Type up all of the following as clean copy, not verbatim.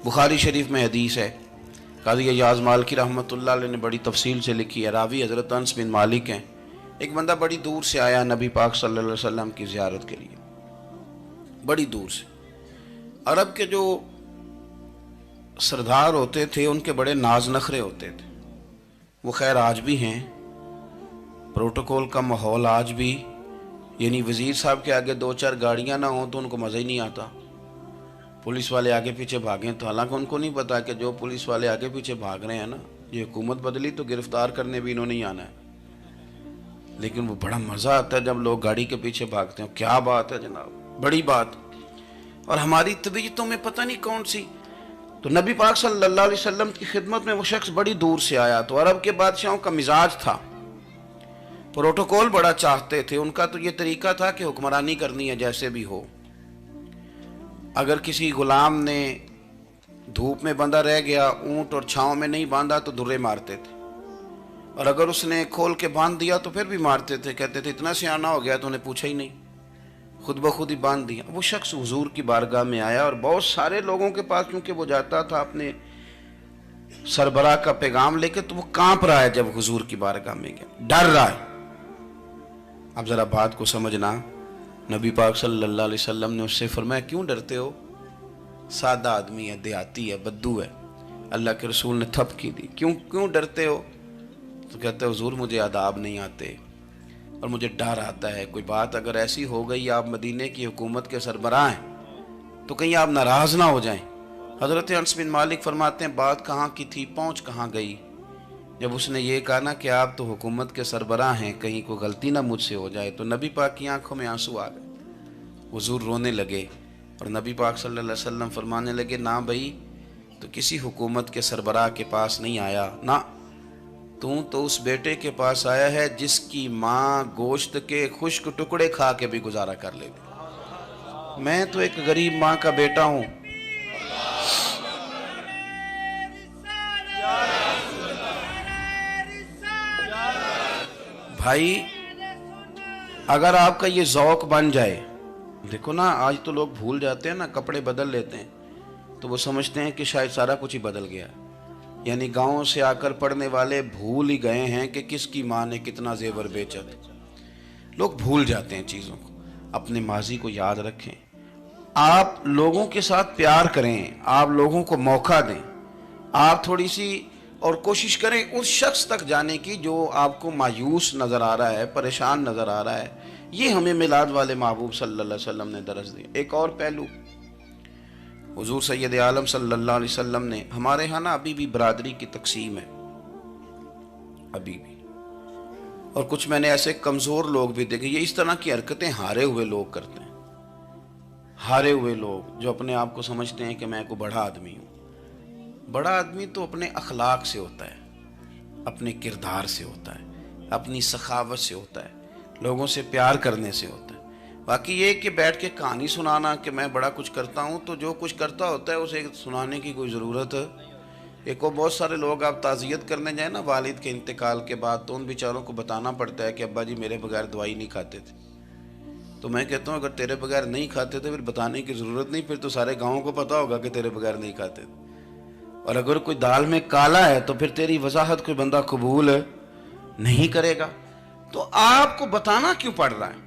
बुखारी शरीफ में हदीस है, काज़ी अय्याज़ मालिकी रहमतुल्लाह अलैह ने बड़ी तफसील से लिखी है। रावी हज़रत अनस बिन मालिक हैं। एक बंदा बड़ी दूर से आया नबी पाक सल्लल्लाहु अलैहि वसल्लम की ज़ियारत के लिए, बड़ी दूर से। अरब के जो सरदार होते थे उनके बड़े नाज नखरे होते थे। वो खैर आज भी हैं, प्रोटोकॉल का माहौल आज भी, यानी वज़ीर साहब के आगे दो चार गाड़ियाँ ना हों तो उनको मज़ा ही नहीं आता। पुलिस वाले आगे पीछे भागें तो हालांकि उनको नहीं पता कि जो पुलिस वाले आगे पीछे भाग रहे हैं ना, ये हुकूमत बदली तो गिरफ्तार करने भी इन्होंने ही आना है। लेकिन वो बड़ा मज़ा आता है जब लोग गाड़ी के पीछे भागते हैं। क्या बात है जनाब, बड़ी बात। और हमारी तबीयतों में पता नहीं कौन सी। तो नबी पाक सल्लल्लाहु अलैहि वसल्लम की खिदमत में वो शख्स बड़ी दूर से आया। तो अरब के बादशाहों का मिजाज था, प्रोटोकॉल बड़ा चाहते थे। उनका तो ये तरीका था कि हुक्मरानी करनी है जैसे भी हो। अगर किसी गुलाम ने धूप में बंधा रह गया, ऊंट और छांव में नहीं बांधा तो दुर्रे मारते थे, और अगर उसने खोल के बांध दिया तो फिर भी मारते थे। कहते थे इतना सियाना हो गया तो उन्हें पूछा ही नहीं, खुद ब खुद ही बांध दिया। वो शख्स हुजूर की बारगाह में आया और बहुत सारे लोगों के पास क्योंकि वो जाता था अपने सरबराह का पैगाम लेके, तो वो कांप रहा है जब हुजूर की बारगाह में गया, डर रहा है। अब जरा बात को समझना, नबी पाक सल्लल्लाहु अलैहि वसल्लम ने उससे फरमाया क्यों डरते हो, सादा आदमी है, देहाती है, बद्दू है। अल्लाह के रसूल ने थप की दी, क्यों क्यों डरते हो? तो कहते हुजूर मुझे आदाब नहीं आते और मुझे डर आता है, कोई बात अगर ऐसी हो गई, आप मदीने की हुकूमत के सरबराह हैं, तो कहीं आप नाराज़ ना हो जाएं। हज़रत अनस बिन मालिक फरमाते हैं बात कहाँ की थी, पहुँच कहाँ गई। जब उसने ये कहा ना कि आप तो हुकूमत के सरबराह हैं, कहीं कोई गलती ना मुझसे हो जाए, तो नबी पाक की आंखों में आंसू आ गए। हुजूर रोने लगे और नबी पाक सल्लल्लाहु अलैहि वसल्लम फरमाने लगे ना भाई, तो किसी हुकूमत के सरबराह के पास नहीं आया ना, तू तो उस बेटे के पास आया है जिसकी माँ गोश्त के खुश्क टुकड़े खा के भी गुजारा कर लेती। मैं तो एक गरीब माँ का बेटा हूँ। भाई अगर आपका ये ज़ौक़ बन जाए, देखो ना आज तो लोग भूल जाते हैं ना, कपड़े बदल लेते हैं तो वो समझते हैं कि शायद सारा कुछ ही बदल गया। यानी गाँव से आकर पढ़ने वाले भूल ही गए हैं कि किसकी माँ ने कितना जेवर बेचा। लोग भूल जाते हैं चीज़ों को। अपने माजी को याद रखें, आप लोगों के साथ प्यार करें, आप लोगों को मौका दें, आप थोड़ी सी और कोशिश करें उस शख्स तक जाने की जो आपको मायूस नज़र आ रहा है, परेशान नज़र आ रहा है। ये हमें मिलाद वाले महबूब सल्लल्लाहु अलैहि वसल्लम ने दरस दिया। एक और पहलू, हुजूर सैयद आलम सल्लल्लाहु अलैहि वसल्लम ने, हमारे यहाँ ना अभी भी बरादरी की तकसीम है, अभी भी, और कुछ मैंने ऐसे कमज़ोर लोग भी देखे, ये इस तरह की हरकतें हारे हुए लोग करते हैं। हारे हुए लोग जो अपने आप को समझते हैं कि मैं कोई बड़ा आदमी हूँ। बड़ा आदमी तो अपने अखलाक से होता है, अपने किरदार से होता है, अपनी सखावत से होता है, लोगों से प्यार करने से होता है। बाकी ये कि बैठ के कहानी सुनाना कि मैं बड़ा कुछ करता हूँ, तो जो कुछ करता होता है उसे सुनाने की कोई ज़रूरत है। एक और बहुत सारे लोग आप ताज़ियत करने जाए ना वालिद के इंतकाल के बाद, तो उन बेचारों को बताना पड़ता है कि अब्बा जी मेरे बगैर दवाई नहीं खाते थे। तो मैं कहता हूँ अगर तेरे बगैर नहीं खाते थे फिर बताने की ज़रूरत नहीं, फिर तो सारे गाँव को पता होगा कि तेरे बगैर नहीं खाते थे। और अगर कोई दाल में काला है तो फिर तेरी वजाहत कोई बंदा कबूल नहीं करेगा। तो आपको बताना क्यों पड़ रहा है,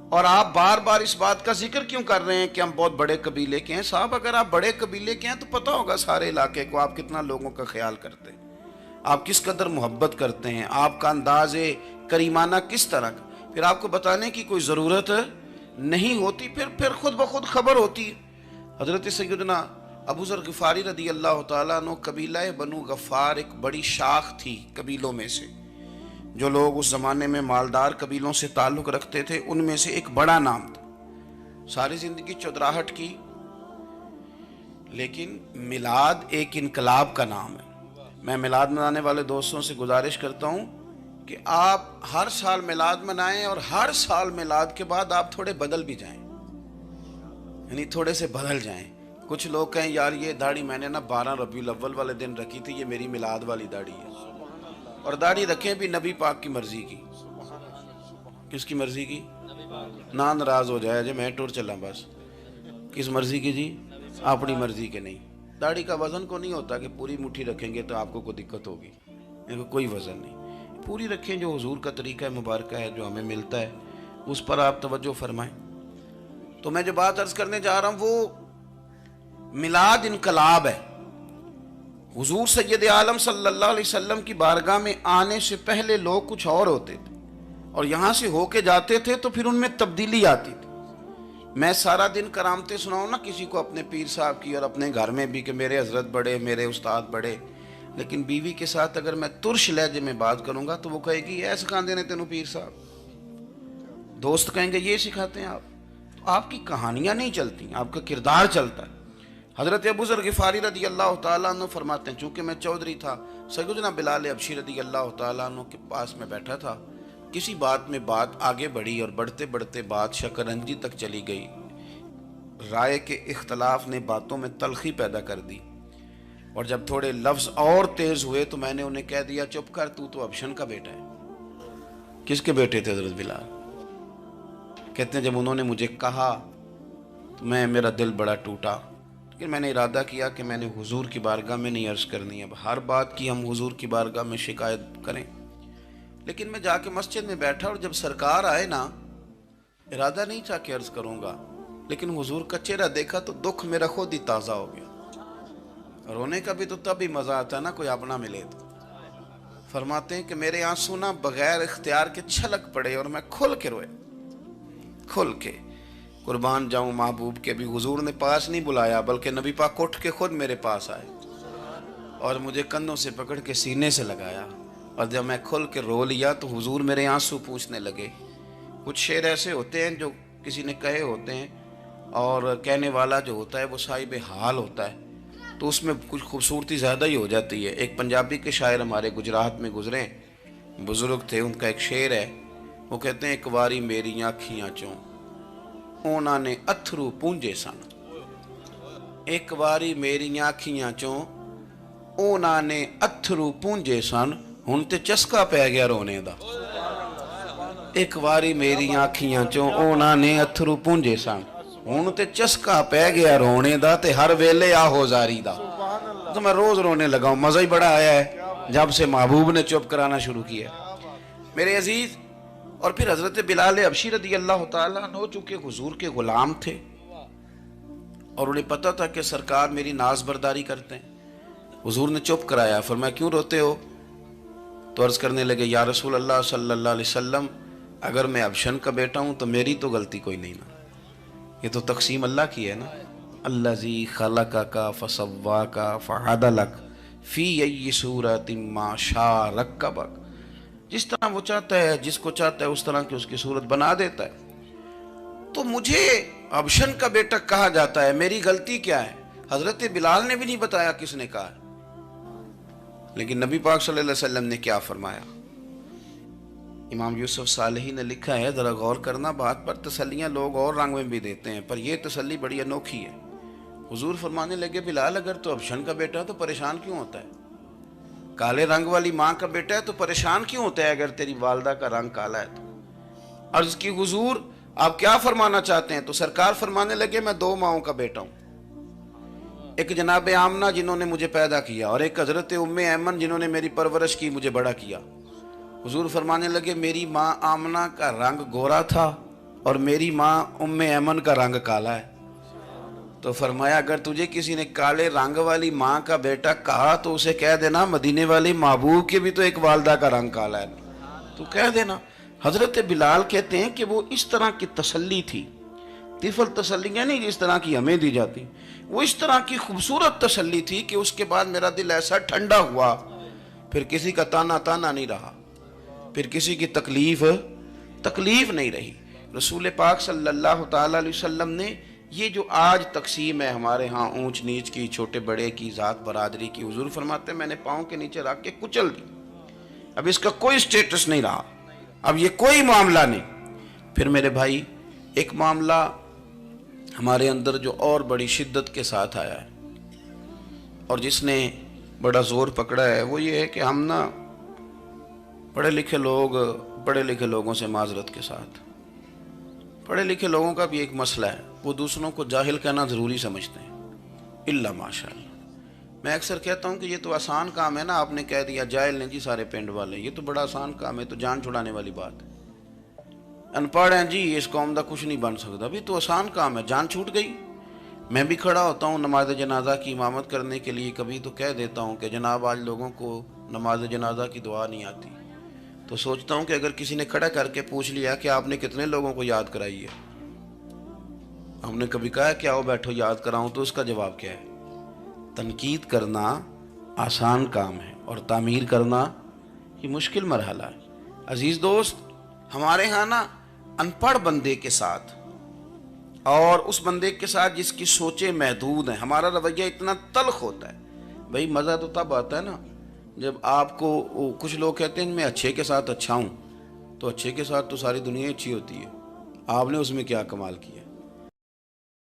और आप बार बार इस बात का जिक्र क्यों कर रहे हैं कि हम बहुत बड़े कबीले के हैं? साहब अगर आप बड़े कबीले के हैं तो पता होगा सारे इलाके को आप कितना लोगों का ख्याल करते हैं, आप किस कदर मोहब्बत करते हैं, आपका अंदाज़े करीमाना किस तरह का। फिर आपको बताने की कोई ज़रूरत नहीं होती, फिर खुद ब खुद खबर होती है। हज़रत सैयदना अबू ज़र ग़िफ़ारी रदी अल्लाह तआला अन्हु, कबीला बनु गफ़ार एक बड़ी शाख थी कबीलों में से। जो लोग उस ज़माने में मालदार कबीलों से ताल्लुक़ रखते थे उनमें से एक बड़ा नाम था। सारी ज़िंदगी चौधराहट की, लेकिन मिलाद एक इनकलाब का नाम है। मैं मिलाद मनाने वाले दोस्तों से गुजारिश करता हूँ कि आप हर साल मिलाद मनाएं और हर साल मिलाद के बाद आप थोड़े बदल भी जाएं, यानी थोड़े से बदल जाएं। कुछ लोग कहें यार ये दाढ़ी मैंने ना 12 रबीउल अव्वल वाले दिन रखी थी, ये मेरी मिलाद वाली दाढ़ी है। और दाढ़ी रखें भी नबी पाक की मर्जी की। किसकी मर्जी की? ना नाराज हो जाए जी मैं टूर चला बस। किस मर्जी की जी? अपनी मर्जी के नहीं। दाढ़ी का वज़न को नहीं होता कि पूरी मुट्ठी रखेंगे तो आपको कोई दिक्कत होगी, कोई वज़न नहीं, पूरी रखें। जो हुजूर का तरीका मुबारक है, जो हमें मिलता है, उस पर आप तवज्जो फरमाएं। तो मैं जो बात अर्ज़ करने जा रहा हूँ वो मिलाद इनकलाब है। हुजूर सैयद आलम सल्लल्लाहु अलैहि वसल्लम की बारगाह में आने से पहले लोग कुछ और होते थे और यहाँ से होके जाते थे तो फिर उनमें तब्दीली आती थी। मैं सारा दिन करामतें सुनाऊँ ना किसी को अपने पीर साहब की और अपने घर में भी कि मेरे हजरत बड़े, मेरे उस्ताद बड़े, लेकिन बीवी के साथ अगर मैं तुर्श लहजे में बात करूँगा तो वो कहेगी ये सिखाते ने तेनों पीर साहब। दोस्त कहेंगे ये सिखाते हैं आप। तो आपकी कहानियाँ नहीं चलती, आपका किरदार चलता है। हज़रत अबू ज़र ग़िफ़ारी रदी अल्लाह तआला अन्हु फरमाते हैं, चूँकि मैं चौधरी था, सैयदना बिलाल हबशी रदी अल्लाह तआला अन्हु के पास में बैठा था। किसी बात में बात आगे बढ़ी और बढ़ते बढ़ते बात शकरंजी तक चली गई। राय के इख्तलाफ ने बातों में तलखी पैदा कर दी और जब थोड़े लफ्ज़ और तेज़ हुए तो मैंने उन्हें कह दिया, चुप कर, तू तो अबशन का बेटा है। किसके बेटे थे हज़रत बिलाल? कहते हैं जब उन्होंने मुझे कहा तो मेरा दिल बड़ा टूटा, लेकिन मैंने इरादा किया कि मैंने हुजूर की बारगाह में नहीं अर्ज़ करनी। अब हर बात की हम हुजूर की बारगाह में शिकायत करें। लेकिन मैं जाके मस्जिद में बैठा और जब सरकार आए ना, इरादा नहीं था कि अर्ज़ करूँगा, लेकिन हुजूर का चेहरा देखा तो दुख मेरा खुद ही ताज़ा हो गया। रोने का भी तो तभी मज़ा आता है ना कोई अपना मिले तो। फरमाते हैं कि मेरे आंसू ना बग़ैर इख्तियार के छलक पड़े और मैं खुल के रोए, खुल के। कुर्बान जाऊँ महबूब के, भी हुजूर ने पास नहीं बुलाया बल्कि नबी पाक उठ के खुद मेरे पास आए और मुझे कंधों से पकड़ के सीने से लगाया और जब मैं खुल के रो लिया तो हुजूर मेरे आंसू पूछने लगे। कुछ शेर ऐसे होते हैं जो किसी ने कहे होते हैं और कहने वाला जो होता है वो साहिब हाल होता है, तो उसमें कुछ खूबसूरती ज़्यादा ही हो जाती है। एक पंजाबी के शायर हमारे गुजरात में गुजरे, बुज़ुर्ग थे, उनका एक शेर है, वो कहते हैं, एक बारी मेरी आँखियाँ चों ਉਹਨਾਂ ਨੇ अथरू पूंजे सन। एक बारी मेरियां अखियां चों ਉਹਨਾਂ ਨੇ अथरू पूंजे सन, हुण ते चस्का पै गया रोने दा। एक बारी मेरियां अखियां चों ਉਹਨਾਂ ने अथरू पूंजे सन, हुण ते चस्का पै गया रोने दा, ते हर वेले आहो जारी दा। तो मैं रोज रोने लगा हूँ, मज़ा ही बड़ा आया है जब से महबूब ने चुप कराना शुरू किया। मेरे अजीज, और फिर हज़रत बिलाल हबशी रदी अल्लाह तआला अन्हु चूँकि हुजूर के ग़ुलाम थे और उन्हें पता था कि सरकार मेरी नाज बरदारी करते हैं। हुजूर ने चुप कराया। फरमाया क्यों रोते हो? तो अर्ज़ करने लगे, या रसूल अल्लाह सल्लल्लाहु अलैहि वसल्लम, अगर मैं अबशन का बेटा हूँ तो मेरी तो गलती कोई नहीं ना, ये तो तकसीम अल्लाह की है ना। अल्लज़ी खलक़का फ़सव्वाका फ़अदलक फ़ी अय्यि सूरतिन मा शाअ रक्कबक। जिस तरह वो चाहता है, जिसको चाहता है उस तरह की उसकी सूरत बना देता है। तो मुझे अबशन का बेटा कहा जाता है, मेरी गलती क्या है? हजरत बिलाल ने भी नहीं बताया किसने कहा, लेकिन नबी पाक सल्लल्लाहु अलैहि वसल्लम ने क्या फरमाया। इमाम यूसुफ सालेही ने लिखा है, जरा गौर करना बात पर, तसल्लियाँ लोग और रंग में भी देते हैं पर यह तसल्ली बड़ी अनोखी है। हुजूर फरमाने लगे, बिलाल अगर तो अबशन का बेटा तो परेशान क्यों होता है? काले रंग वाली माँ का बेटा है तो परेशान क्यों होता है अगर तेरी वालदा का रंग काला है तो? अर्ज की, हुजूर आप क्या फरमाना चाहते हैं? तो सरकार फरमाने लगे, मैं दो माओं का बेटा हूँ, एक जनाब आमना जिन्होंने मुझे पैदा किया और एक हजरत उम्मे ऐमन जिन्होंने मेरी परवरिश की, मुझे बड़ा किया। हुजूर फरमाने लगे, मेरी माँ आमना का रंग गोरा था और मेरी माँ उम्मे ऐमन का रंग काला है। तो फरमाया, अगर तुझे किसी ने काले रंग वाली माँ का बेटा कहा तो उसे कह देना मदीने वाले महबूब के भी तो एक वालदा का रंग काला है, तो कह देना। हजरत बिलाल कहते हैं कि वो इस तरह की तसल्ली थी, तिफल तसल्लियाँ नहीं जिस तरह की हमें दी जाती, वो इस तरह की खूबसूरत तसल्ली थी कि उसके बाद मेरा दिल ऐसा ठंडा हुआ, फिर किसी का ताना ताना नहीं रहा, फिर किसी की तकलीफ नहीं रही। रसूल पाक सल्लल्लाहु ताला अलैहि वसल्लम ने ये जो आज तकसीम है हमारे यहाँ ऊंच नीच की, छोटे बड़े की, ज़ात बरादरी की, हुजूर फरमाते हैं मैंने पाँव के नीचे रख के कुचल दी, अब इसका कोई स्टेटस नहीं रहा, अब ये कोई मामला नहीं। फिर मेरे भाई, एक मामला हमारे अंदर जो और बड़ी शिद्दत के साथ आया है और जिसने बड़ा ज़ोर पकड़ा है, वो ये है कि हम ना पढ़े लिखे लोगों से माजरत के साथ, पढ़े लिखे लोगों का भी एक मसला है, वो दूसरों को जाहिल कहना ज़रूरी समझते हैं, इल्ला माशाअल्लाह। میں اکثر کہتا ہوں کہ یہ تو آسان کام ہے نا، آپ نے کہہ دیا جائل نے جی سارے پنڈ والے، یہ تو بڑا آسان کام ہے، تو جان چھڑانے والی بات ہے۔ ان پڑھ ہیں جی اس قوم دا کچھ نہیں بن سکتا، بھی تو آسان کام ہے، جان چھوٹ گئی۔ میں بھی کھڑا ہوتا ہوں نماز جنازہ کی امامت کرنے کے لیے، کبھی تو کہہ دیتا ہوں کہ جناب آج لوگوں کو نماز جنازہ کی دعا نہیں آتی، تو سوچتا ہوں کہ اگر کسی نے کھڑا کر کے پوچھ لیا کہ آپ نے کتنے لوگوں کو یاد کرائی ہے، ہم نے کبھی کہا کہ آؤ بیٹھو یاد کراؤں، تو اس کا جواب کیا ہے؟ تنقید کرنا آسان کام ہے اور تعمیر کرنا یہ مشکل مرحلہ ہے۔ عزیز دوست، ہمارے ہاں نا ان پڑھ بندے کے ساتھ اور اس بندے کے ساتھ جس کی سوچیں محدود ہیں، ہمارا رویہ اتنا تلخ ہوتا ہے۔ بھئی مزہ تو تب آتا ہے نا جب آپ کو، کچھ لوگ کہتے ہیں میں اچھے کے ساتھ اچھا ہوں، تو اچھے کے ساتھ تو ساری دنیا اچھی ہوتی ہے، آپ نے اس میں کیا کمال کیا؟